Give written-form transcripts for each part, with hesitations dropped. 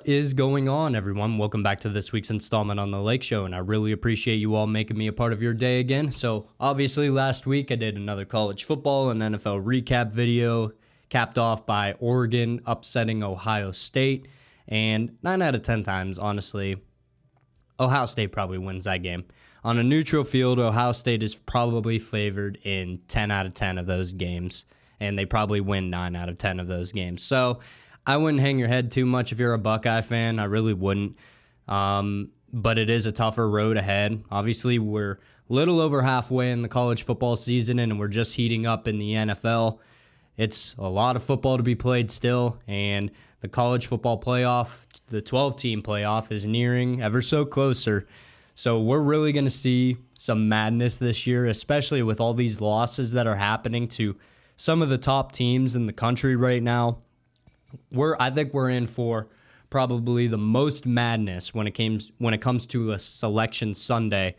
What is going on, everyone? Welcome back to this week's installment on the Laykshow, and I really appreciate you all making me a part of your day again. So, obviously, last week I did another college football and NFL recap video, capped off by Oregon upsetting Ohio State, and 9 out of 10 times, honestly, Ohio State probably wins that game. On a neutral field, Ohio State is probably favored in 10 out of 10 of those games, and they probably win 9 out of 10 of those games. So, I wouldn't hang your head too much if you're a Buckeye fan. I really wouldn't. But it is a tougher road ahead. Obviously, we're a little over halfway in the college football season, and we're just heating up in the NFL. It's a lot of football to be played still, and the college football playoff, the 12-team playoff, is nearing ever so closer. So we're really going to see some madness this year, especially with all these losses that are happening to some of the top teams in the country right now. I think we're in for probably the most madness when it comes to a selection Sunday,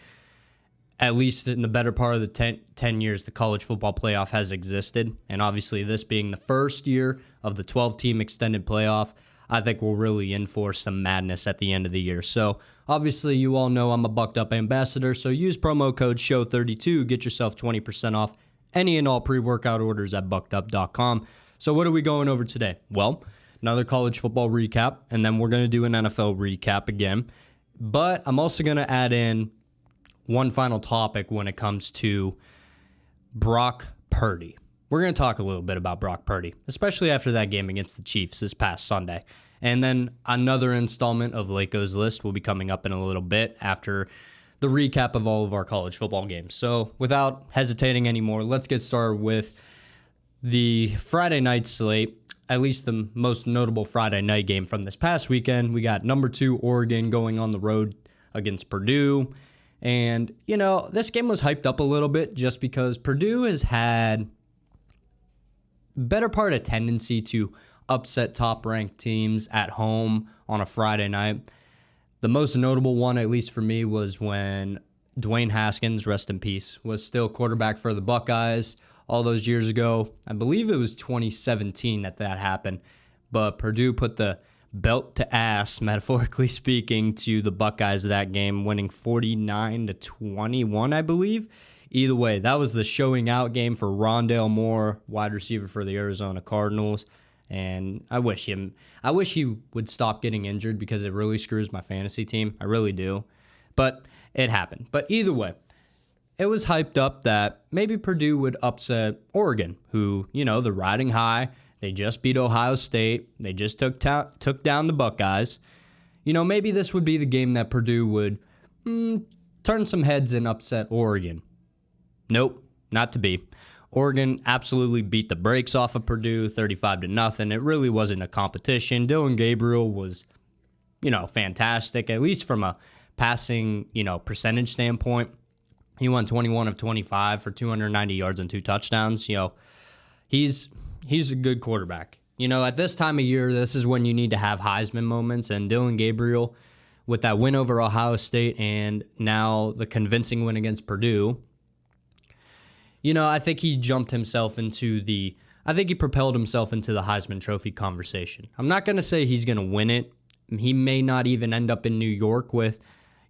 at least in the better part of the 10 years the college football playoff has existed. And obviously this being the first year of the 12-team extended playoff, I think we're really in for some madness at the end of the year. So obviously you all know I'm a Bucked Up ambassador, so use promo code SHOW32, get yourself 20% off any and all pre-workout orders at buckedup.com. So what are we going over today? Well, another college football recap, and then we're going to do an NFL recap again. But I'm also going to add in one final topic when it comes to Brock Purdy. We're going to talk a little bit about Brock Purdy, especially after that game against the Chiefs this past Sunday. And then another installment of Laykos List will be coming up in a little bit after the recap of all of our college football games. So without hesitating anymore, let's get started with the Friday night slate, at least the most notable Friday night game from this past weekend. We got number 2 Oregon going on the road against Purdue. And, you know, this game was hyped up a little bit just because Purdue has had better part of tendency to upset top-ranked teams at home on a Friday night. The most notable one, at least for me, was when Dwayne Haskins, rest in peace, was still quarterback for the Buckeyes all those years ago. I believe it was 2017 that happened, but Purdue put the belt to ass, metaphorically speaking, to the Buckeyes that game, winning 49-21, I believe. Either way, that was the showing out game for Rondale Moore, wide receiver for the Arizona Cardinals, and I wish he would stop getting injured because it really screws my fantasy team. I really do, but it happened. But either way, it was hyped up that maybe Purdue would upset Oregon, who, you know, they're riding high. They just beat Ohio State. They just took down the Buckeyes. You know, maybe this would be the game that Purdue would turn some heads and upset Oregon. Nope, not to be. Oregon absolutely beat the brakes off of Purdue, 35-0. It really wasn't a competition. Dylan Gabriel was, you know, fantastic, at least from a passing, you know, percentage standpoint. He won 21 of 25 for 290 yards and 2 touchdowns. You know, he's a good quarterback. You know, at this time of year, this is when you need to have Heisman moments. And Dylan Gabriel, with that win over Ohio State and now the convincing win against Purdue, you know, I think he propelled himself into the Heisman Trophy conversation. I'm not going to say he's going to win it. He may not even end up in New York with,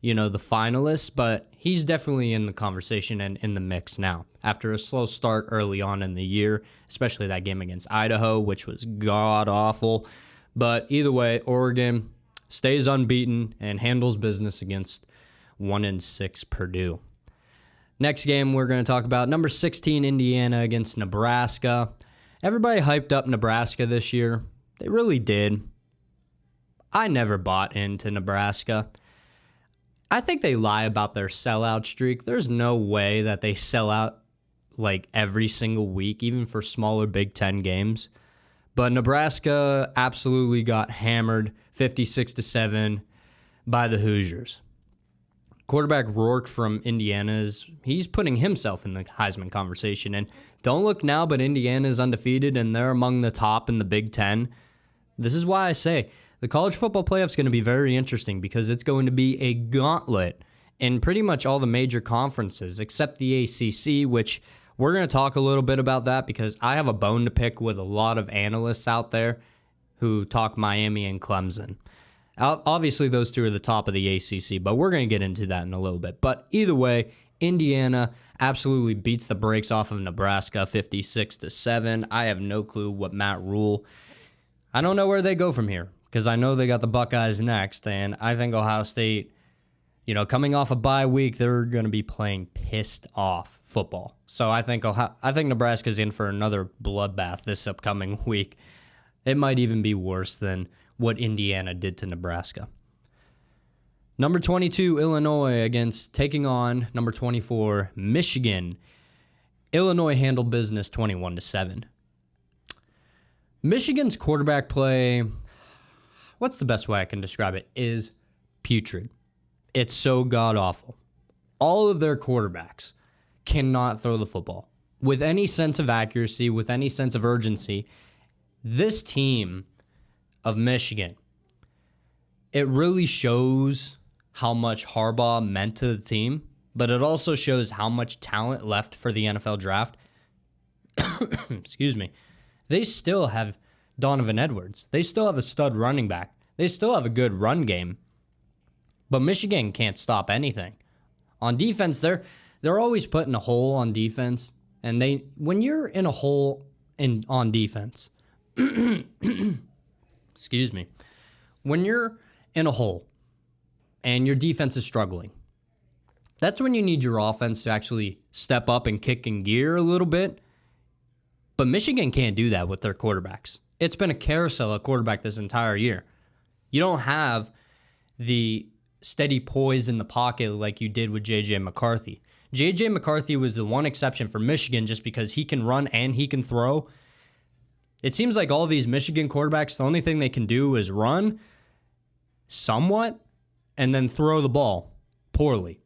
you know, the finalists, but he's definitely in the conversation and in the mix now. After a slow start early on in the year, especially that game against Idaho, which was god-awful. But either way, Oregon stays unbeaten and handles business against 1-6 Purdue. Next game we're going to talk about, number 16 Indiana against Nebraska. Everybody hyped up Nebraska this year. They really did. I never bought into Nebraska. I think they lie about their sellout streak. There's no way that they sell out like every single week, even for smaller Big Ten games. But Nebraska absolutely got hammered 56-7 by the Hoosiers. Quarterback Rourke from Indiana, he's putting himself in the Heisman conversation. And don't look now, but Indiana is undefeated, and they're among the top in the Big Ten. This is why I say the college football playoff is going to be very interesting because it's going to be a gauntlet in pretty much all the major conferences except the ACC, which we're going to talk a little bit about that because I have a bone to pick with a lot of analysts out there who talk Miami and Clemson. Obviously, those two are the top of the ACC, but we're going to get into that in a little bit. But either way, Indiana absolutely beats the brakes off of Nebraska 56-7. I have no clue what Matt Rule. I don't know where they go from here because I know they got the Buckeyes next, and I think Ohio State, coming off a bye week, they're going to be playing pissed off football. So I think Nebraska's in for another bloodbath this upcoming week. It might even be worse than what Indiana did to Nebraska. Number 22, Illinois taking on number 24, Michigan. Illinois handled business 21-7. Michigan's quarterback play, what's the best way I can describe it, is putrid. It's so god-awful. All of their quarterbacks cannot throw the football with any sense of accuracy, with any sense of urgency. This team of Michigan, it really shows how much Harbaugh meant to the team, but it also shows how much talent left for the NFL draft. Excuse me. They still have Donovan Edwards. They still have a stud running back. They still have a good run game. But Michigan can't stop anything. On defense, they're always putting a hole on defense. And when you're in a hole on defense, excuse me, when you're in a hole and your defense is struggling, that's when you need your offense to actually step up and kick in gear a little bit. But Michigan can't do that with their quarterbacks. It's been a carousel of quarterback this entire year. You don't have the steady poise in the pocket like you did with J.J. McCarthy. J.J. McCarthy was the one exception for Michigan just because he can run and he can throw. It seems like all these Michigan quarterbacks, the only thing they can do is run somewhat and then throw the ball poorly.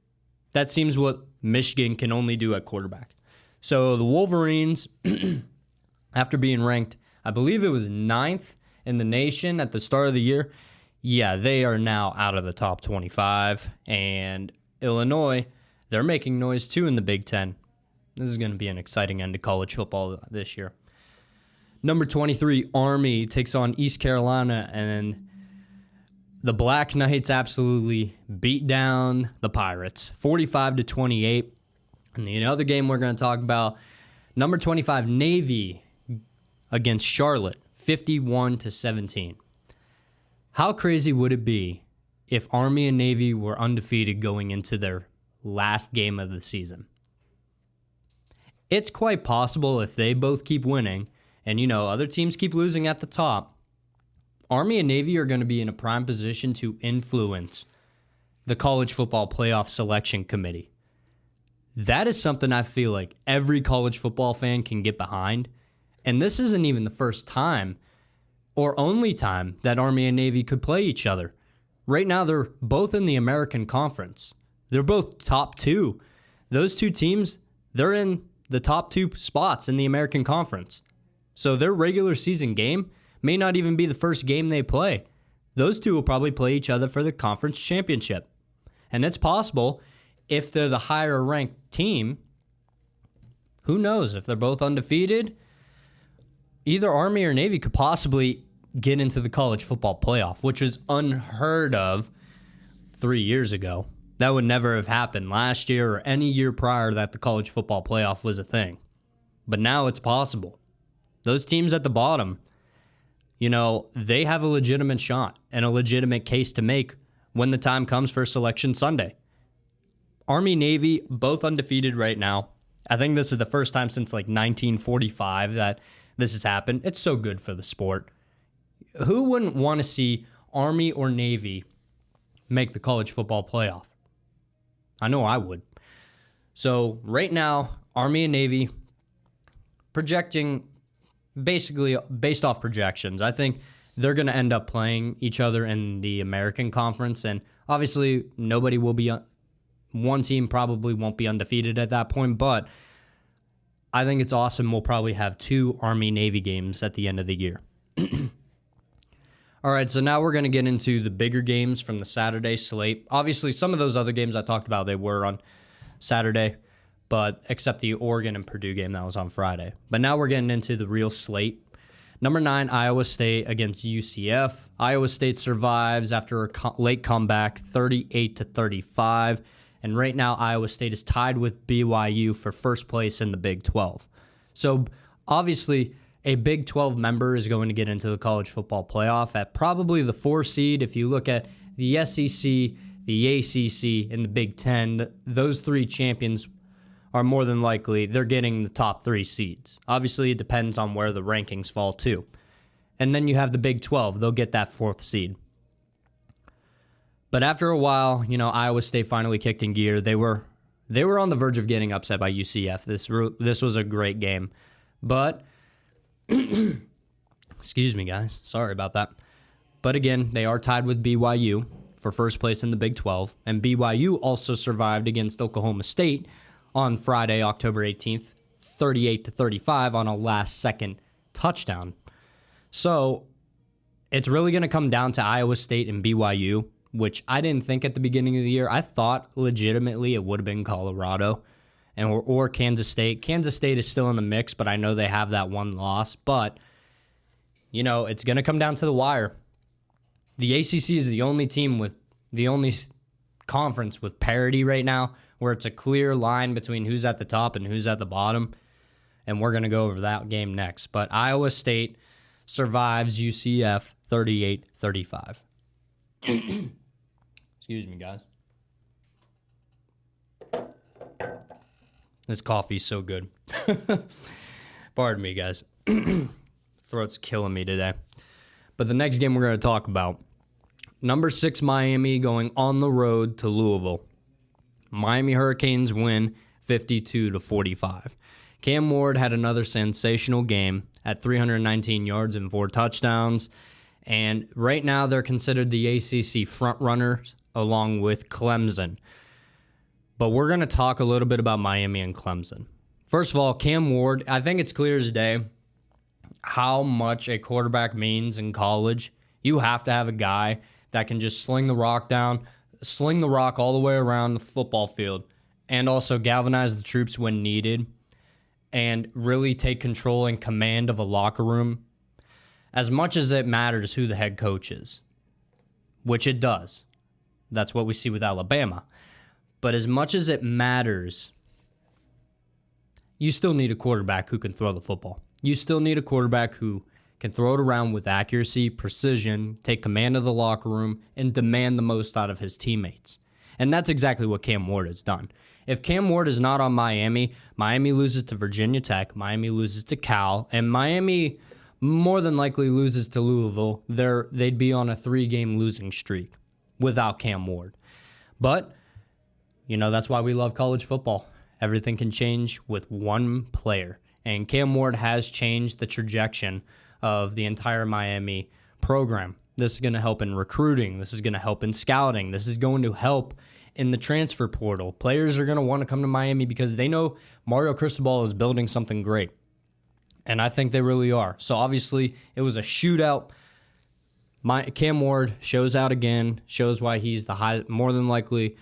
That seems what Michigan can only do at quarterback. So the Wolverines, after being ranked, I believe it was 9th in the nation at the start of the year, yeah, they are now out of the top 25. And Illinois, they're making noise too in the Big Ten. This is going to be an exciting end to college football this year. Number 23, Army takes on East Carolina, and the Black Knights absolutely beat down the Pirates, 45-28. And the other game we're going to talk about, number 25, Navy against Charlotte, 51-17. How crazy would it be if Army and Navy were undefeated going into their last game of the season? It's quite possible if they both keep winning and, other teams keep losing at the top, Army and Navy are going to be in a prime position to influence the college football playoff selection committee. That is something I feel like every college football fan can get behind. And this isn't even the first time or only time that Army and Navy could play each other. Right now, they're both in the American Conference. They're both top two. Those two teams, they're in the top two spots in the American Conference. So their regular season game may not even be the first game they play. Those two will probably play each other for the conference championship. And it's possible if they're the higher ranked team, who knows, if they're both undefeated, either Army or Navy could possibly get into the college football playoff, which was unheard of 3 years ago. That would never have happened last year or any year prior that the college football playoff was a thing. But now it's possible. Those teams at the bottom, they have a legitimate shot and a legitimate case to make when the time comes for Selection Sunday. Army, Navy, both undefeated right now. I think this is the first time since 1945 that this has happened. It's so good for the sport. Who wouldn't want to see Army or Navy make the college football playoff? I know I would. So right now, Army and Navy projecting basically based off projections. I think they're going to end up playing each other in the American Conference, and obviously nobody will be one team probably won't be undefeated at that point, but I think it's awesome. We'll probably have 2 Army-Navy games at the end of the year. All right, so now we're going to get into the bigger games from the Saturday slate. Obviously, some of those other games I talked about, they were on Saturday, but except the Oregon and Purdue game that was on Friday. But now we're getting into the real slate. Number 9, Iowa State against UCF. Iowa State survives after a late comeback, 38-35. And right now, Iowa State is tied with BYU for first place in the Big 12. So obviously, a Big 12 member is going to get into the college football playoff at probably the 4 seed. If you look at the SEC, the ACC, and the Big 10, those 3 champions are more than likely, they're getting the top 3 seeds. Obviously, it depends on where the rankings fall too. And then you have the Big 12. They'll get that 4th seed. But after a while, Iowa State finally kicked in gear. They were on the verge of getting upset by UCF. This was a great game. But, excuse me, guys. Sorry about that. But again, they are tied with BYU for first place in the Big 12. And BYU also survived against Oklahoma State on Friday, October 18th, 38-35 on a last-second touchdown. So it's really going to come down to Iowa State and BYU, which I didn't think at the beginning of the year. I thought legitimately it would have been Colorado or Kansas State. Kansas State is still in the mix, but I know they have that one loss. But, it's going to come down to the wire. The ACC is the only conference with parity right now, where it's a clear line between who's at the top and who's at the bottom. And we're going to go over that game next. But Iowa State survives UCF 38-35. Excuse me, guys. This coffee's so good. Pardon me, guys. Throat's killing me today. But the next game we're going to talk about, number 6 Miami going on the road to Louisville. Miami Hurricanes win 52-45. Cam Ward had another sensational game at 319 yards and 4 touchdowns. And right now they're considered the ACC frontrunners along with Clemson. But we're going to talk a little bit about Miami and Clemson. First of all, Cam Ward, I think it's clear as day how much a quarterback means in college. You have to have a guy that can just sling the rock all the way around the football field, and also galvanize the troops when needed, and really take control and command of a locker room, as much as it matters who the head coach is, which it does. That's what we see with Alabama. But as much as it matters, you still need a quarterback who can throw the football. You still need a quarterback who can throw it around with accuracy, precision, take command of the locker room, and demand the most out of his teammates. And that's exactly what Cam Ward has done. If Cam Ward is not on Miami, Miami loses to Virginia Tech, Miami loses to Cal, and Miami more than likely loses to Louisville. They'd be on a 3-game losing streak without Cam Ward. But, that's why we love college football. Everything can change with one player. And Cam Ward has changed the trajectory of the entire Miami program. This is going to help in recruiting. This is going to help in scouting. This is going to help in the transfer portal. Players are going to want to come to Miami because they know Mario Cristobal is building something great. And I think they really are. So obviously, it was a shootout. Cam Ward shows out again, shows why he's more than likely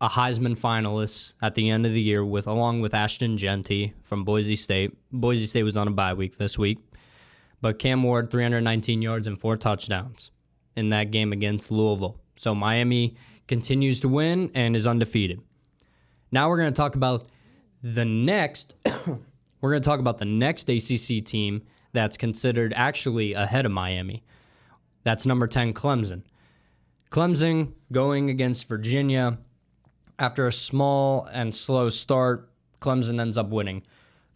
a Heisman finalist at the end of the year, along with Ashton Genty from Boise State. Boise State was on a bye week this week. But Cam Ward, 319 yards and 4 touchdowns in that game against Louisville. So Miami continues to win and is undefeated. Now we're going to talk about the next ACC team that's considered actually ahead of Miami. That's number 10, Clemson. Clemson going against Virginia. After a small and slow start, Clemson ends up winning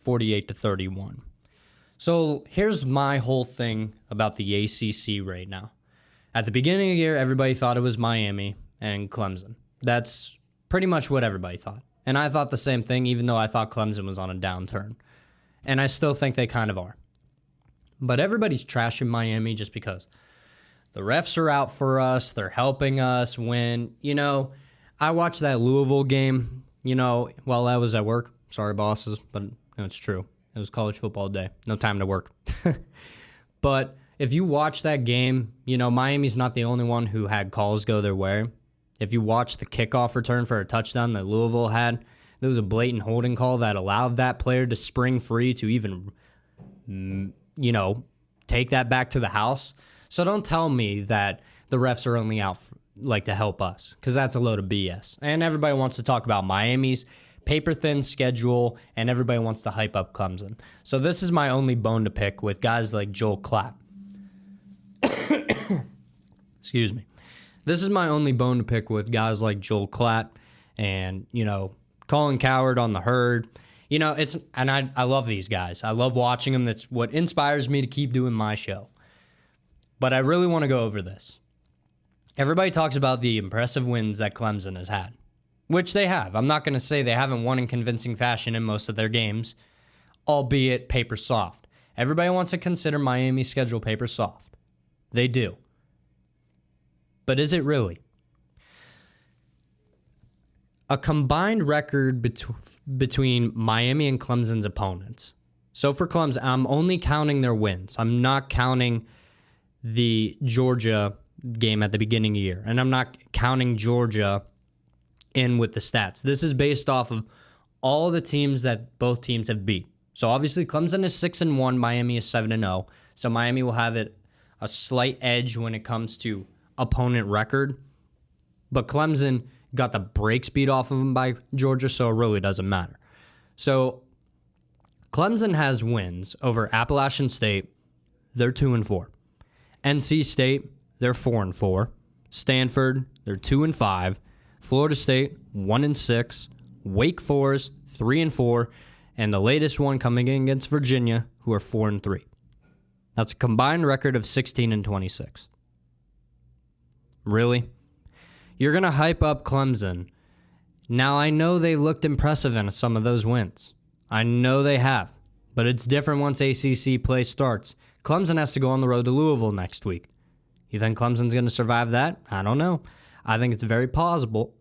48-31. So here's my whole thing about the ACC right now. At the beginning of the year, everybody thought it was Miami and Clemson. That's pretty much what everybody thought. And I thought the same thing, even though I thought Clemson was on a downturn. And I still think they kind of are. But everybody's trashing Miami just because the refs are out for us. They're helping us win. I watched that Louisville game, while I was at work. Sorry, bosses, but it's true. It was college football day. No time to work. But if you watch that game, Miami's not the only one who had calls go their way. If you watch the kickoff return for a touchdown that Louisville had, there was a blatant holding call that allowed that player to spring free to even, take that back to the house. So don't tell me that the refs are only out to help us, because that's a load of BS. And everybody wants to talk about Miami's paper-thin schedule, and everybody wants to hype up Clemson. So this is my only bone to pick with guys like Joel Klatt. Excuse me. This is my only bone to pick with guys like Joel Klatt and, Colin Cowherd on the Herd. I love these guys. I love watching them. That's what inspires me to keep doing my show. But I really want to go over this. Everybody talks about the impressive wins that Clemson has had, which they have. I'm not going to say they haven't won in convincing fashion in most of their games, albeit paper soft. Everybody wants to consider Miami's schedule paper soft. They do. But is it really? A combined record between Miami and Clemson's opponents. So for Clemson, I'm only counting their wins. I'm not counting the Georgia game at the beginning of the year. And I'm not counting Georgia in with the stats. This is based off of all the teams that both teams have beat. So obviously Clemson is 6-1, Miami is 7-0. So Miami will have a slight edge when it comes to opponent record. But Clemson got the brakes beat off of them by Georgia, so it really doesn't matter. So Clemson has wins over Appalachian State. They're 2-4. NC State, they're 4-4. Stanford, they're 2-5. Florida State, 1-6. Wake Forest, 3-4. And the latest one coming in against Virginia, who are 4-3. That's a combined record of 16-26. Really? You're going to hype up Clemson. Now, I know they looked impressive in some of those wins. I know they have. But it's different once ACC play starts. Clemson has to go on the road to Louisville next week. You think Clemson's going to survive that? I don't know. I think it's very plausible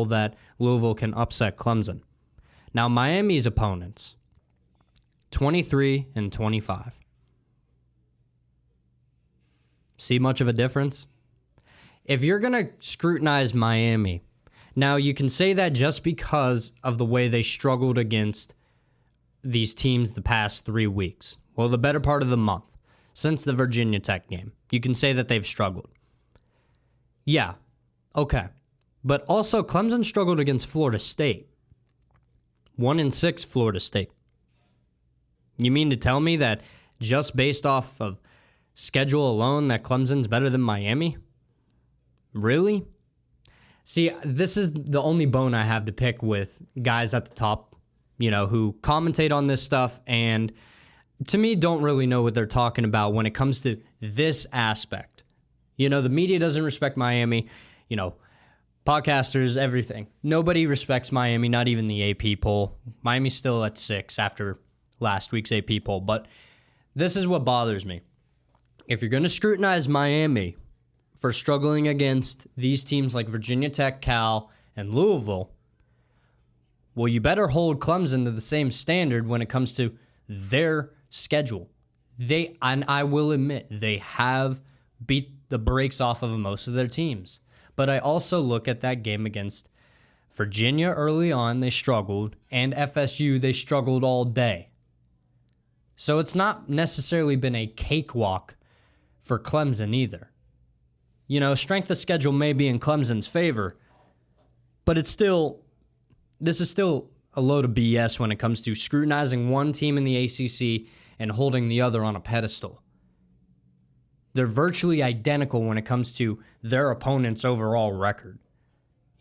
that Louisville can upset Clemson. Now, Miami's opponents, 23-25. See much of a difference? If you're going to scrutinize Miami, now you can say that just because of the way they struggled against these teams the past 3 weeks. Well, the better part of the month, since the Virginia Tech game. You can say that they've struggled. Yeah, okay. But also, Clemson struggled against Florida State. 1-6 Florida State. You mean to tell me that just based off of schedule alone that Clemson's better than Miami? Really? See, this is the only bone I have to pick with guys at the top, who commentate on this stuff and to me don't really know what they're talking about when it comes to this aspect. The media doesn't respect Miami, podcasters, everything. Nobody respects Miami, not even the AP poll. Miami's still at 6 after last week's AP poll, but this is what bothers me. If you're going to scrutinize Miami for struggling against these teams like Virginia Tech, Cal, and Louisville, well, you better hold Clemson to the same standard when it comes to their schedule. And I will admit, they have beat the brakes off of most of their teams. But I also look at that game against Virginia early on, they struggled, and FSU, they struggled all day. So it's not necessarily been a cakewalk for Clemson either. Strength of schedule may be in Clemson's favor, but this is still a load of BS when it comes to scrutinizing one team in the ACC and holding the other on a pedestal. They're virtually identical when it comes to their opponent's overall record.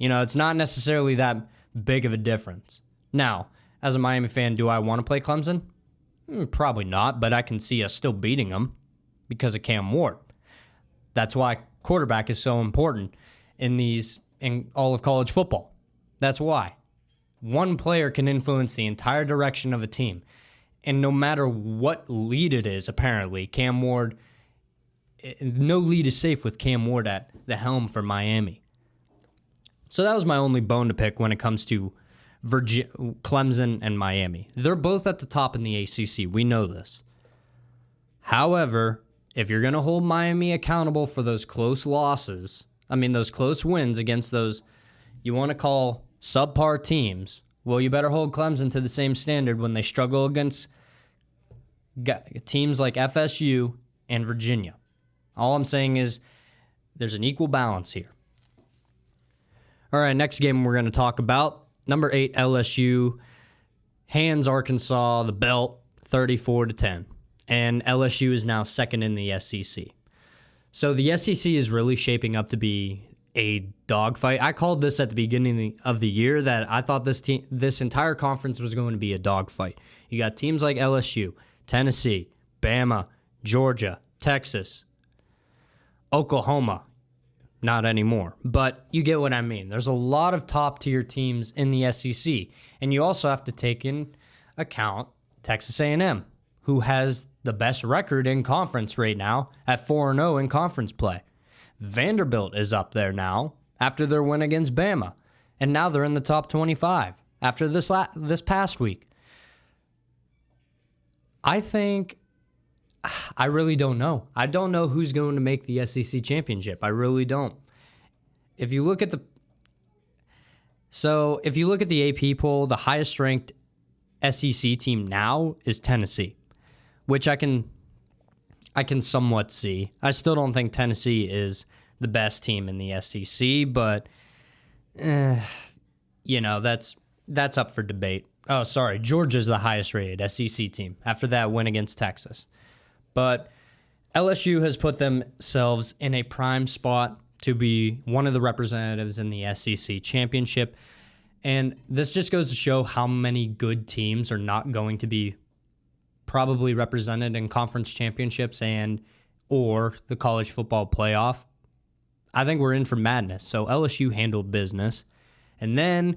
It's not necessarily that big of a difference. Now, as a Miami fan, do I want to play Clemson? Probably not, but I can see us still beating them because of Cam Ward. That's why quarterback is so important in all of college football. That's why. One player can influence the entire direction of a team. And no matter what lead it is, apparently, Cam Ward, no lead is safe with Cam Ward at the helm for Miami. So that was my only bone to pick when it comes to Clemson and Miami. They're both at the top in the ACC. We know this. However, if you're going to hold Miami accountable for those close losses, those close wins against those you want to call subpar teams, well, you better hold Clemson to the same standard when they struggle against teams like FSU and Virginia. All I'm saying is there's an equal balance here. All right, next game we're going to talk about. Number 8, LSU hands Arkansas the belt 34-10. And LSU is now second in the SEC. So the SEC is really shaping up to be a dogfight. I called this at the beginning of the year that I thought this entire conference was going to be a dogfight. You got teams like LSU, Tennessee, Bama, Georgia, Texas, Oklahoma. Not anymore, but you get what I mean. There's a lot of top-tier teams in the SEC, and you also have to take in account Texas A&M, who has the best record in conference right now at 4-0 in conference play. Vanderbilt is up there now after their win against Bama, and now they're in the top 25 after this past week. I really don't know. I don't know who's going to make the SEC championship. I really don't. If you look at the AP poll, the highest ranked SEC team now is Tennessee, which I can somewhat see. I still don't think Tennessee is the best team in the SEC, but that's up for debate. Oh, sorry, Georgia's the highest rated SEC team after that win against Texas. But LSU has put themselves in a prime spot to be one of the representatives in the SEC Championship. And this just goes to show how many good teams are not going to be probably represented in conference championships or the college football playoff. I think we're in for madness. So LSU handled business. And then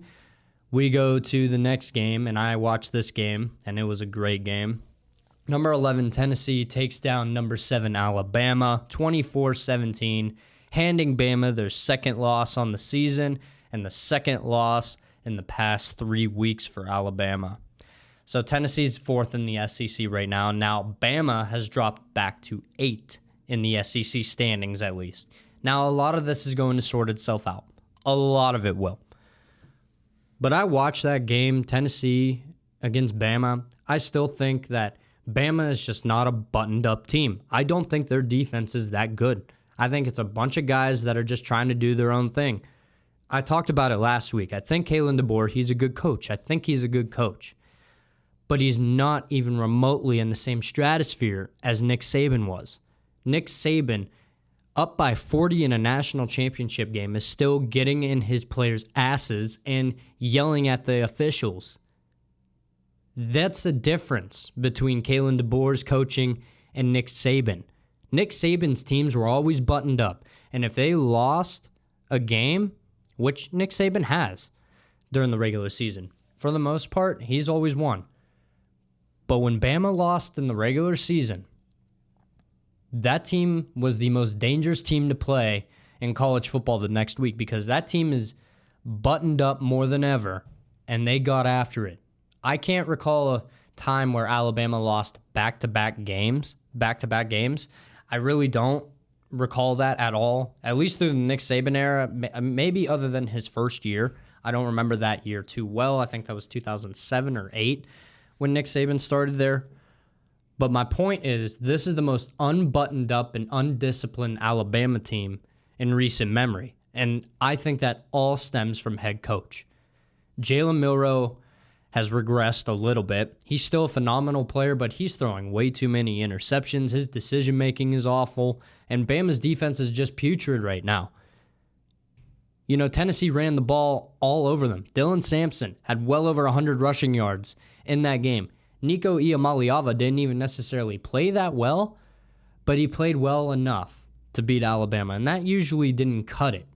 we go to the next game, and I watched this game, and it was a great game. Number 11, Tennessee takes down number 7, Alabama, 24-17, handing Bama their second loss on the season and the second loss in the past 3 weeks for Alabama. So Tennessee's fourth in the SEC right now. Now Bama has dropped back to 8 in the SEC standings at least. Now a lot of this is going to sort itself out. A lot of it will. But I watched that game, Tennessee against Bama. I still think that Bama is just not a buttoned-up team. I don't think their defense is that good. I think it's a bunch of guys that are just trying to do their own thing. I talked about it last week. I think Kalen DeBoer, he's a good coach. I think he's a good coach. But he's not even remotely in the same stratosphere as Nick Saban was. Nick Saban, up by 40 in a national championship game, is still getting in his players' asses and yelling at the officials. That's the difference between Kalen DeBoer's coaching and Nick Saban. Nick Saban's teams were always buttoned up, and if they lost a game, which Nick Saban has during the regular season, for the most part, he's always won. But when Bama lost in the regular season, that team was the most dangerous team to play in college football the next week because that team is buttoned up more than ever, and they got after it. I can't recall a time where Alabama lost back-to-back games. I really don't recall that at all, at least through the Nick Saban era, maybe other than his first year. I don't remember that year too well. I think that was 2007 or 8 when Nick Saban started there. But my point is, this is the most unbuttoned up and undisciplined Alabama team in recent memory. And I think that all stems from head coach. Jalen Milroe has regressed a little bit. He's still a phenomenal player, but he's throwing way too many interceptions. His decision-making is awful, and Bama's defense is just putrid right now. You know, Tennessee ran the ball all over them. Dylan Sampson had well over 100 rushing yards in that game. Nico Iamaleava didn't even necessarily play that well, but he played well enough to beat Alabama, and that usually didn't cut it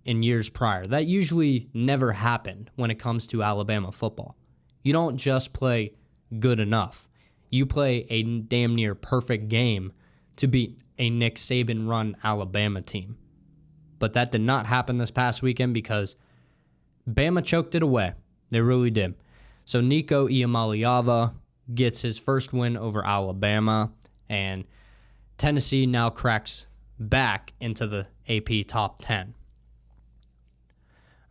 in years prior. That usually never happened when it comes to Alabama football. You don't just play good enough. You play a damn near perfect game to beat a Nick Saban-run Alabama team. But that did not happen this past weekend because Bama choked it away. They really did. So Nico Iamaleava gets his first win over Alabama, and Tennessee now cracks back into the AP top 10.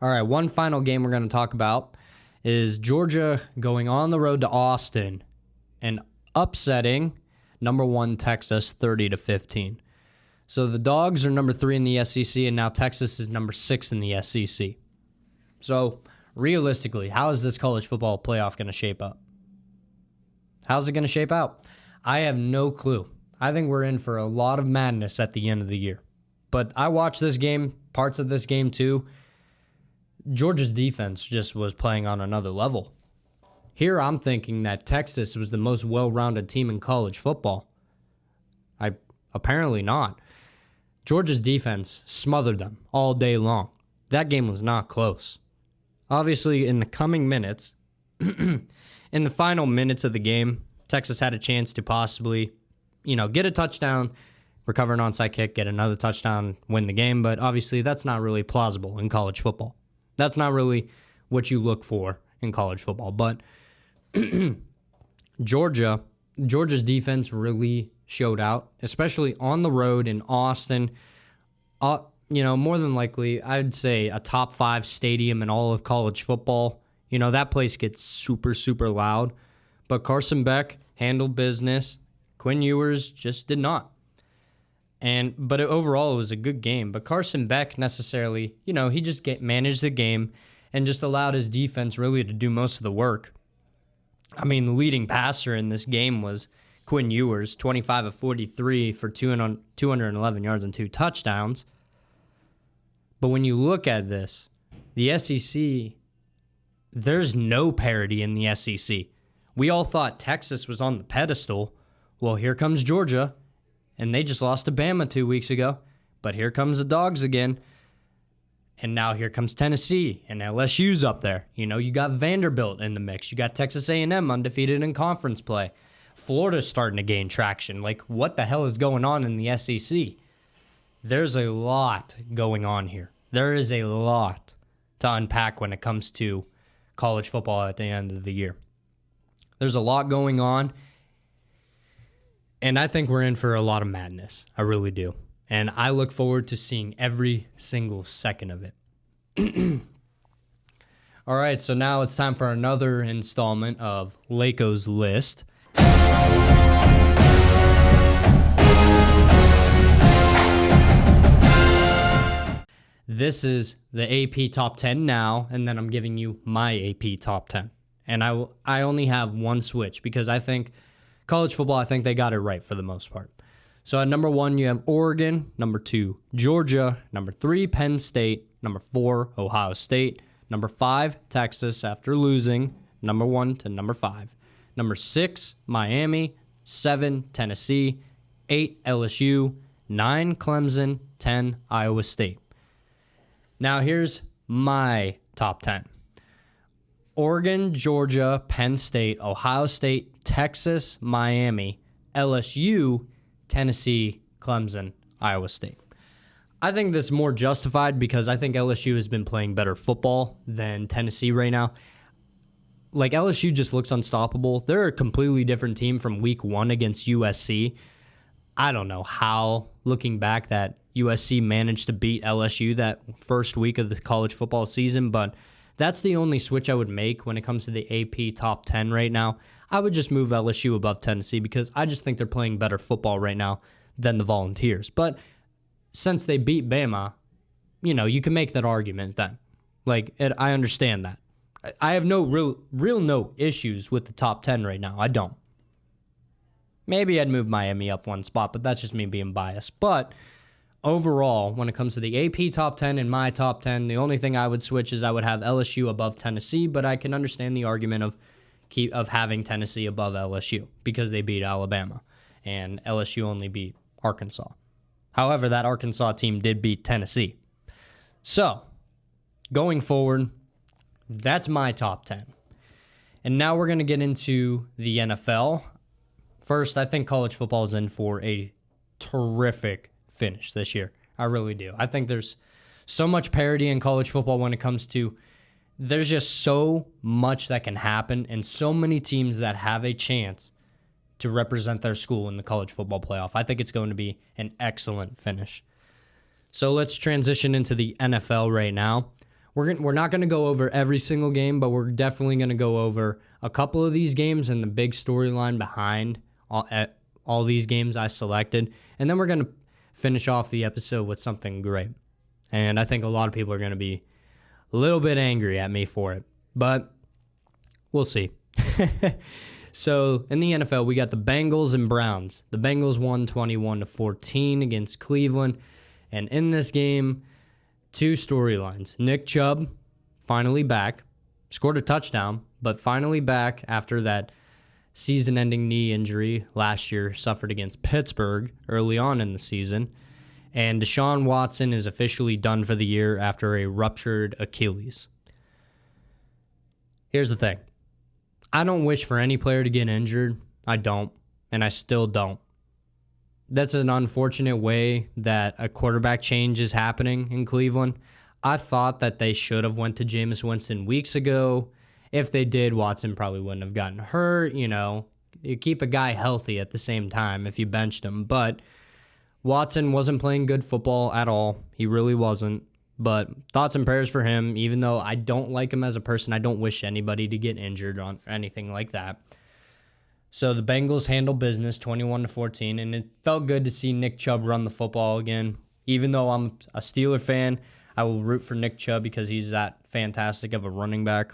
All right, one final game we're going to talk about is Georgia going on the road to Austin and upsetting Number 1, Texas, 30-15. So the Dogs are number 3 in the SEC, and now Texas is number 6 in the SEC. So realistically, how is this college football playoff going to shape up? How's it going to shape out? I have no clue. I think we're in for a lot of madness at the end of the year. But I watched this game, parts of this game too. Georgia's defense just was playing on another level. Here I'm thinking that Texas was the most well-rounded team in college football. Apparently not. Georgia's defense smothered them all day long. That game was not close. Obviously, in the coming minutes, in the final minutes of the game, Texas had a chance to possibly, get a touchdown, recover an onside kick, get another touchdown, win the game. But obviously, that's not really plausible in college football. That's not really what you look for in college football. But Georgia's defense really showed out, especially on the road in Austin. More than likely, I'd say a top 5 stadium in all of college football. That place gets super, super loud. But Carson Beck handled business. Quinn Ewers just did not. But overall, it was a good game. But Carson Beck necessarily, he just managed the game and just allowed his defense really to do most of the work. I mean, the leading passer in this game was Quinn Ewers, 25 of 43 for 211 yards and 2 touchdowns. But when you look at this, the SEC, there's no parity in the SEC. We all thought Texas was on the pedestal. Well, here comes Georgia, and they just lost to Bama 2 weeks ago. But here comes the Dogs again. And now here comes Tennessee, and LSU's up there. You got Vanderbilt in the mix. You got Texas A&M undefeated in conference play. Florida's starting to gain traction. What the hell is going on in the SEC? There's a lot going on here. There is a lot to unpack when it comes to college football at the end of the year. There's a lot going on, and I think we're in for a lot of madness. I really do. And I look forward to seeing every single second of it. All right, so now it's time for another installment of Laykos List. This is the AP Top 10 now, and then I'm giving you my AP Top 10. And I only have one switch because I think college football, I think they got it right for the most part. So at number 1, you have Oregon. Number 2, Georgia. Number 3, Penn State. Number 4, Ohio State. Number 5, Texas after losing number 1 to number 5. Number 6, Miami. 7, Tennessee. 8, LSU. 9, Clemson. 10, Iowa State. Now here's my top 10. Oregon, Georgia, Penn State, Ohio State, Texas, Miami, LSU, Tennessee, Clemson, Iowa State. I think that's more justified because I think LSU has been playing better football than Tennessee right now. LSU just looks unstoppable. They're a completely different team from week 1 against USC. I don't know how, looking back, that USC managed to beat LSU that first week of the college football season, but that's the only switch I would make when it comes to the AP Top 10 right now. I would just move LSU above Tennessee because I just think they're playing better football right now than the Volunteers. But since they beat Bama, you can make that argument then. I understand that. I have no real issues with the top 10 right now. I don't. Maybe I'd move Miami up one spot, but that's just me being biased. But overall, when it comes to the AP Top 10 and my Top 10, the only thing I would switch is I would have LSU above Tennessee, but I can understand the argument of having Tennessee above LSU because they beat Alabama, and LSU only beat Arkansas. However, that Arkansas team did beat Tennessee. So, going forward, that's my top 10. And now we're going to get into the NFL. First, I think college football is in for a terrific finish this year. I really do. I think there's so much parity in college football when it comes to there's just so much that can happen and so many teams that have a chance to represent their school in the college football playoff. I think it's going to be an excellent finish. So let's transition into the NFL right now. We're not going to go over every single game, but we're definitely going to go over a couple of these games and the big storyline behind all these games I selected. And then we're going to finish off the episode with something great. And I think a lot of people are going to be a little bit angry at me for it. But we'll see. So in the NFL, we got the Bengals and Browns. The Bengals won 21-14 against Cleveland. And in this game, two storylines. Nick Chubb, finally back, scored a touchdown, but finally back after that season-ending knee injury last year suffered against Pittsburgh early on in the season. And Deshaun Watson is officially done for the year after a ruptured Achilles. Here's the thing. I don't wish for any player to get injured. I don't, and I still don't. That's an unfortunate way that a quarterback change is happening in Cleveland. I thought that they should have went to Jameis Winston weeks ago. If they did, Watson probably wouldn't have gotten hurt. You keep a guy healthy at the same time if you benched him. But Watson wasn't playing good football at all. He really wasn't. But thoughts and prayers for him. Even though I don't like him as a person, I don't wish anybody to get injured or anything like that. So the Bengals handled business 21-14, and it felt good to see Nick Chubb run the football again. Even though I'm a Steeler fan, I will root for Nick Chubb because he's that fantastic of a running back.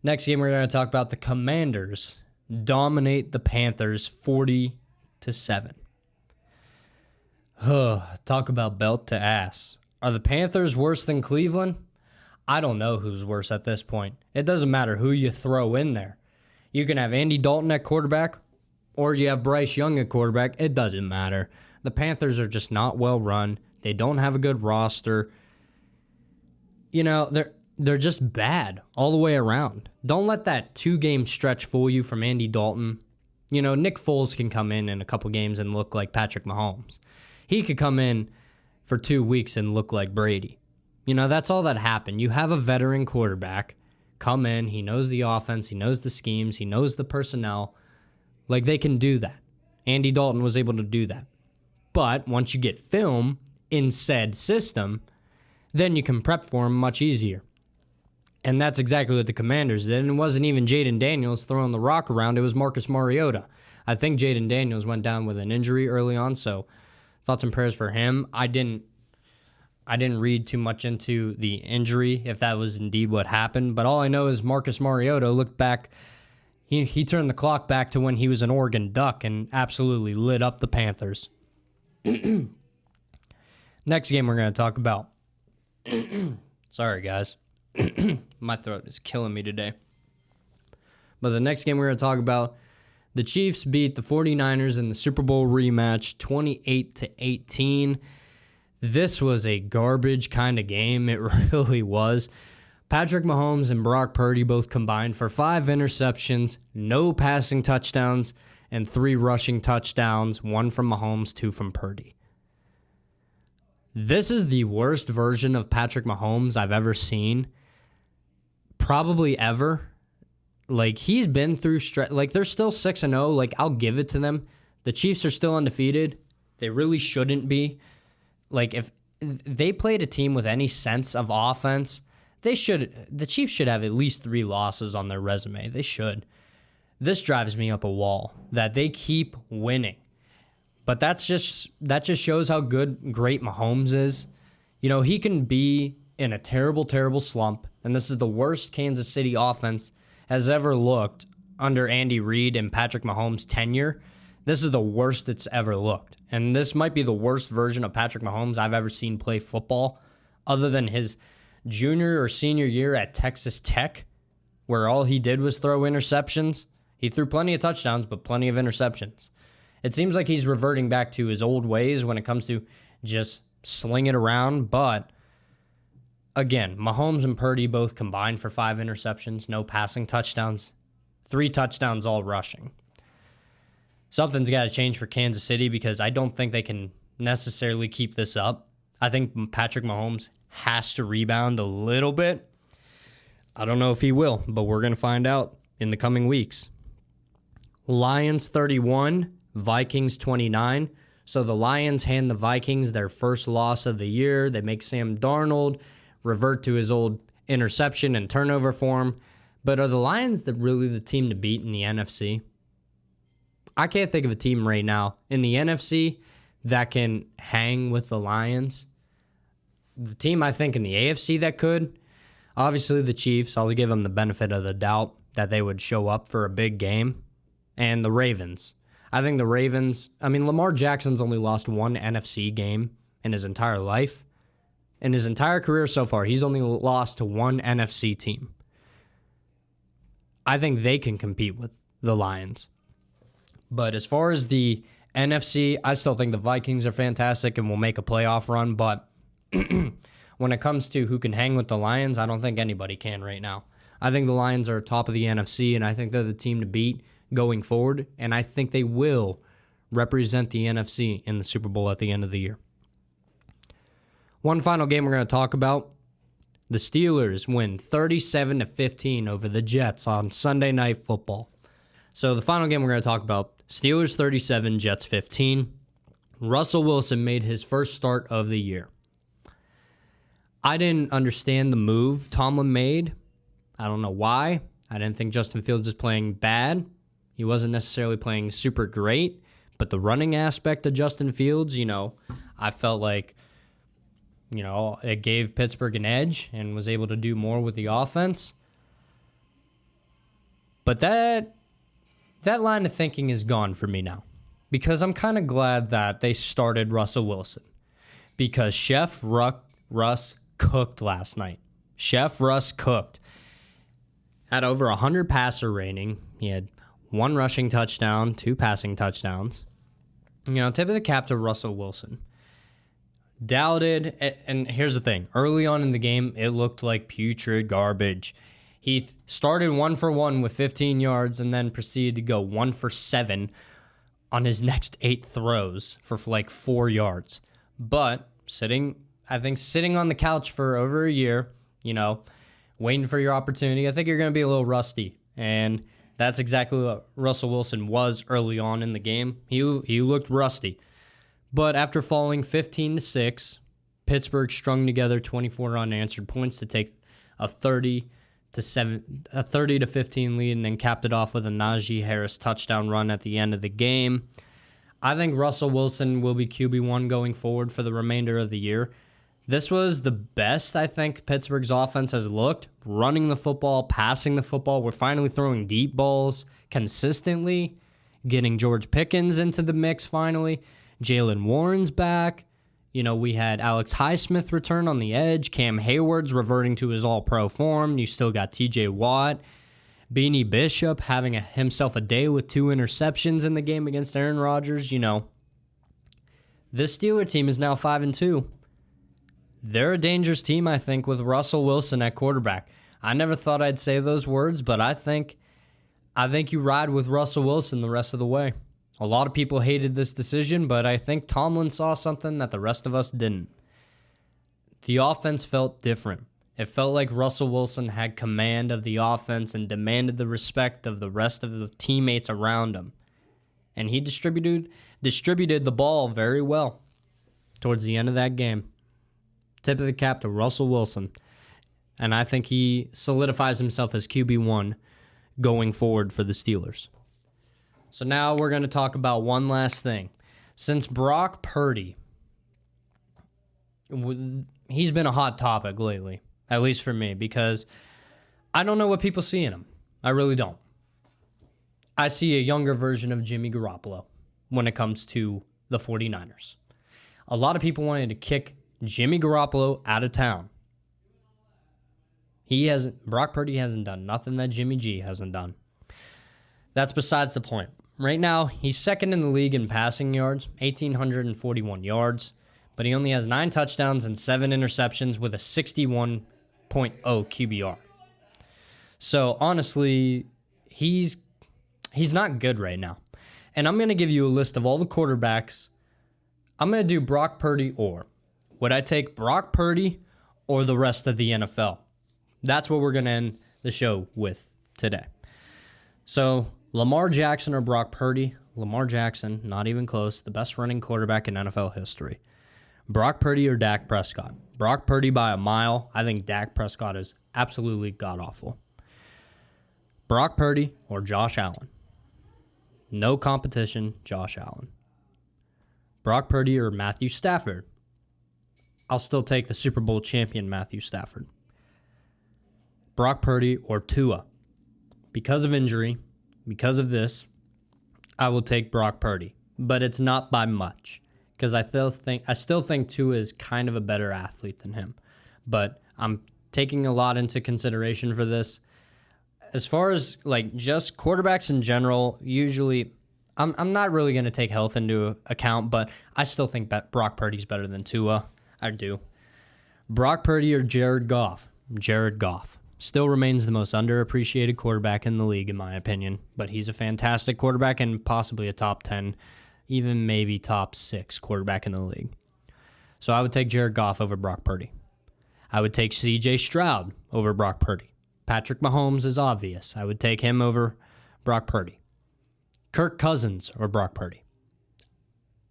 Next game, we're going to talk about the Commanders dominate the Panthers 40-7. Talk about belt to ass. Are the Panthers worse than Cleveland? I don't know who's worse at this point. It doesn't matter who you throw in there. You can have Andy Dalton at quarterback, or you have Bryce Young at quarterback. It doesn't matter. The Panthers are just not well run. They don't have a good roster. They're just bad all the way around. Don't let that 2-game stretch fool you from Andy Dalton. Nick Foles can come in a couple games and look like Patrick Mahomes. He could come in for 2 weeks and look like Brady. That's all that happened. You have a veteran quarterback come in. He knows the offense. He knows the schemes. He knows the personnel. Like, they can do that. Andy Dalton was able to do that. But once you get film in said system, then you can prep for him much easier. And that's exactly what the Commanders did. And it wasn't even Jaden Daniels throwing the rock around. It was Marcus Mariota. I think Jaden Daniels went down with an injury early on, so thoughts and prayers for him. I didn't read too much into the injury, if that was indeed what happened. But all I know is Marcus Mariota looked back. He turned the clock back to when he was an Oregon Duck and absolutely lit up the Panthers. Next game we're going to talk about. Sorry, guys. My throat is killing me today. But the next game we're going to talk about, the Chiefs beat the 49ers in the Super Bowl rematch 28-18. This was a garbage kind of game. It really was. Patrick Mahomes and Brock Purdy both combined for 5 interceptions, no passing touchdowns, and 3 rushing touchdowns, 1 from Mahomes, 2 from Purdy. This is the worst version of Patrick Mahomes I've ever seen. Probably ever. Like, he's been through they're still 6-0. Like, I'll give it to them. The Chiefs are still undefeated. They really shouldn't be. Like, if they played a team with any sense of offense, the Chiefs should have at least 3 losses on their resume. They should. This drives me up a wall that they keep winning. But that just shows how great Mahomes is. He can be in a terrible, terrible slump, and this is the worst Kansas City offense has ever looked under Andy Reid and Patrick Mahomes' tenure. This is the worst it's ever looked. And this might be the worst version of Patrick Mahomes I've ever seen play football, other than his junior or senior year at Texas Tech, where all he did was throw interceptions. He threw plenty of touchdowns, but plenty of interceptions. It seems like he's reverting back to his old ways when it comes to just sling it around. But again, Mahomes and Purdy both combined for 5 interceptions, no passing touchdowns, 3 touchdowns all rushing. Something's got to change for Kansas City because I don't think they can necessarily keep this up. I think Patrick Mahomes has to rebound a little bit. I don't know if he will, but we're going to find out in the coming weeks. Lions 31, Vikings 29. So the Lions hand the Vikings their first loss of the year. They make Sam Darnold revert to his old interception and turnover form. But are the Lions really the team to beat in the NFC? I can't think of a team right now in the NFC that can hang with the Lions. The team I think in the AFC that could, obviously the Chiefs. I'll give them the benefit of the doubt that they would show up for a big game. And the Ravens. I think the Ravens, Lamar Jackson's only lost one NFC game in his entire life. In his entire career so far, he's only lost to one NFC team. I think they can compete with the Lions. But as far as the NFC, I still think the Vikings are fantastic and will make a playoff run. But when it comes to who can hang with the Lions, I don't think anybody can right now. I think the Lions are top of the NFC, and I think they're the team to beat going forward. And I think they will represent the NFC in the Super Bowl at the end of the year. One final game we're going to talk about. The Steelers win 37-15 over the Jets on Sunday Night Football. So the final game we're going to talk about, Steelers 37, Jets 15. Russell Wilson made his first start of the year. I didn't understand the move Tomlin made. I don't know why. I didn't think Justin Fields was playing bad. He wasn't necessarily playing super great. But the running aspect of Justin Fields, I felt like it gave Pittsburgh an edge and was able to do more with the offense. But that line of thinking is gone for me now, because I'm kind of glad that they started Russell Wilson, because Chef Russ cooked last night. Chef Russ cooked. Had over 100 passer rating. He had 1 rushing touchdown, 2 passing touchdowns. Tip of the cap to Russell Wilson. Doubted, and here's the thing. Early on in the game, it looked like putrid garbage. He started 1 for 1 with 15 yards and then proceeded to go 1 for 7 on his next 8 throws for like 4 yards. But sitting on the couch for over a year, waiting for your opportunity, I think you're going to be a little rusty. And that's exactly what Russell Wilson was early on in the game. He looked rusty. But after falling 15-6, Pittsburgh strung together 24 unanswered points to take a 30-15 lead, and then capped it off with a Najee Harris touchdown run at the end of the game. I think Russell Wilson will be QB1 going forward for the remainder of the year. This was the best I think Pittsburgh's offense has looked. Running the football, passing the football. We're finally throwing deep balls consistently. Getting George Pickens into the mix finally. Jalen Warren's back. We had Alex Highsmith return on the edge. Cam Hayward's reverting to his all-pro form. You still got TJ Watt. Beanie Bishop having himself a day with 2 interceptions in the game against Aaron Rodgers. This Steeler team is now 5-2. They're a dangerous team, I think, with Russell Wilson at quarterback. I never thought I'd say those words, but I think you ride with Russell Wilson the rest of the way. A lot of people hated this decision, but I think Tomlin saw something that the rest of us didn't. The offense felt different. It felt like Russell Wilson had command of the offense and demanded the respect of the rest of the teammates around him. And he distributed the ball very well towards the end of that game. Tip of the cap to Russell Wilson. And I think he solidifies himself as QB1 going forward for the Steelers. So now we're going to talk about one last thing. Since Brock Purdy, he's been a hot topic lately, at least for me, because I don't know what people see in him. I really don't. I see a younger version of Jimmy Garoppolo when it comes to the 49ers. A lot of people wanted to kick Jimmy Garoppolo out of town. Brock Purdy hasn't done nothing that Jimmy G hasn't done. That's besides the point. Right now, he's second in the league in passing yards, 1,841 yards, but he only has 9 touchdowns and 7 interceptions with a 61.0 QBR. So, honestly, he's not good right now. And I'm going to give you a list of all the quarterbacks. I'm going to do Brock Purdy or. Would I take Brock Purdy or the rest of the NFL? That's what we're going to end the show with today. So, Lamar Jackson or Brock Purdy? Lamar Jackson, not even close, the best running quarterback in NFL history. Brock Purdy or Dak Prescott? Brock Purdy by a mile. I think Dak Prescott is absolutely god-awful. Brock Purdy or Josh Allen? No competition, Josh Allen. Brock Purdy or Matthew Stafford? I'll still take the Super Bowl champion Matthew Stafford. Brock Purdy or Tua? Because of injury, because of this, I will take Brock Purdy. But it's not by much, because I still think Tua is kind of a better athlete than him. But I'm taking a lot into consideration for this. As far as like just quarterbacks in general, usually I'm not really going to take health into account, but I still think that Brock Purdy's better than Tua. I do. Brock Purdy or Jared Goff? Jared Goff. Still remains the most underappreciated quarterback in the league, in my opinion, but he's a fantastic quarterback and possibly a top 10, even maybe top 6 quarterback in the league. So I would take Jared Goff over Brock Purdy. I would take C.J. Stroud over Brock Purdy. Patrick Mahomes is obvious. I would take him over Brock Purdy. Kirk Cousins or Brock Purdy?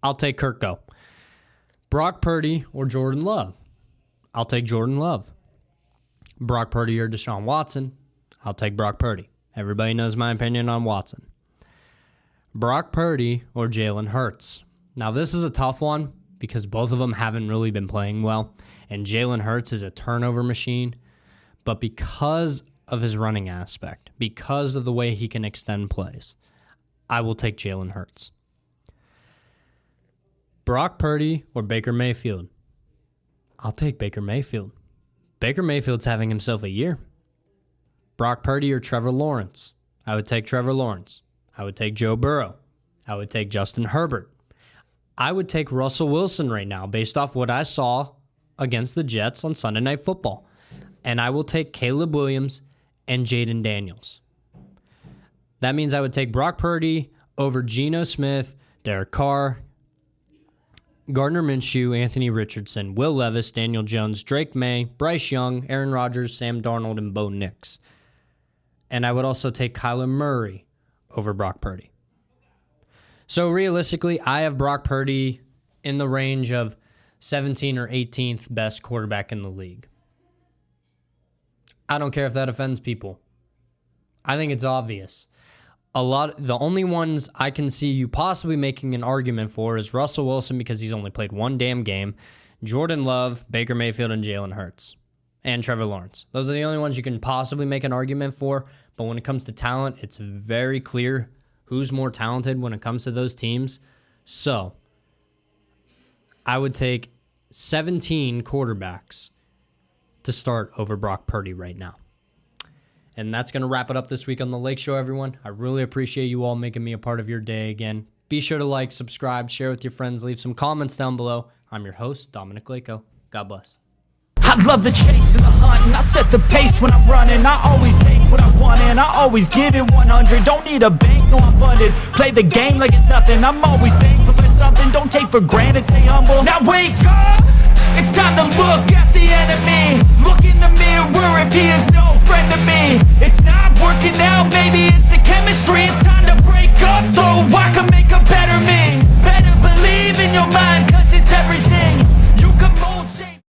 I'll take Kirk go. Brock Purdy or Jordan Love? I'll take Jordan Love. Brock Purdy or Deshaun Watson? I'll take Brock Purdy. Everybody knows my opinion on Watson. Brock Purdy or Jalen Hurts? Now, this is a tough one because both of them haven't really been playing well, and Jalen Hurts is a turnover machine, but because of his running aspect, because of the way he can extend plays, I will take Jalen Hurts. Brock Purdy or Baker Mayfield? I'll take Baker Mayfield. Baker Mayfield's having himself a year. Brock Purdy or Trevor Lawrence? I would take Trevor Lawrence. I would take Joe Burrow. I would take Justin Herbert. I would take Russell Wilson right now based off what I saw against the Jets on Sunday Night Football. And I will take Caleb Williams and Jaden Daniels. That means I would take Brock Purdy over Geno Smith, Derek Carr, Gardner Minshew, Anthony Richardson, Will Levis, Daniel Jones, Drake May, Bryce Young, Aaron Rodgers, Sam Darnold, and Bo Nix. And I would also take Kyler Murray over Brock Purdy. So realistically, I have Brock Purdy in the range of 17th or 18th best quarterback in the league. I don't care if that offends people. I think it's obvious. The only ones I can see you possibly making an argument for is Russell Wilson because he's only played one damn game, Jordan Love, Baker Mayfield, and Jalen Hurts, and Trevor Lawrence. Those are the only ones you can possibly make an argument for, but when it comes to talent, it's very clear who's more talented when it comes to those teams. So, I would take 17 quarterbacks to start over Brock Purdy right now. And that's going to wrap it up this week on the Laykshow, everyone. I really appreciate you all making me a part of your day again. Be sure to like, subscribe, share with your friends, leave some comments down below. I'm your host, Dominic Layko. God bless. I love the chase and the hunt, and I set the pace when I'm running. I always take what I want, and I always give it 100. Don't need a bank, no, I'm funded. Play the game like it's nothing. I'm always thankful for something. Don't take for granted, stay humble. Now wake up! It's time to look at the enemy. Look in the mirror if he is no friend to me.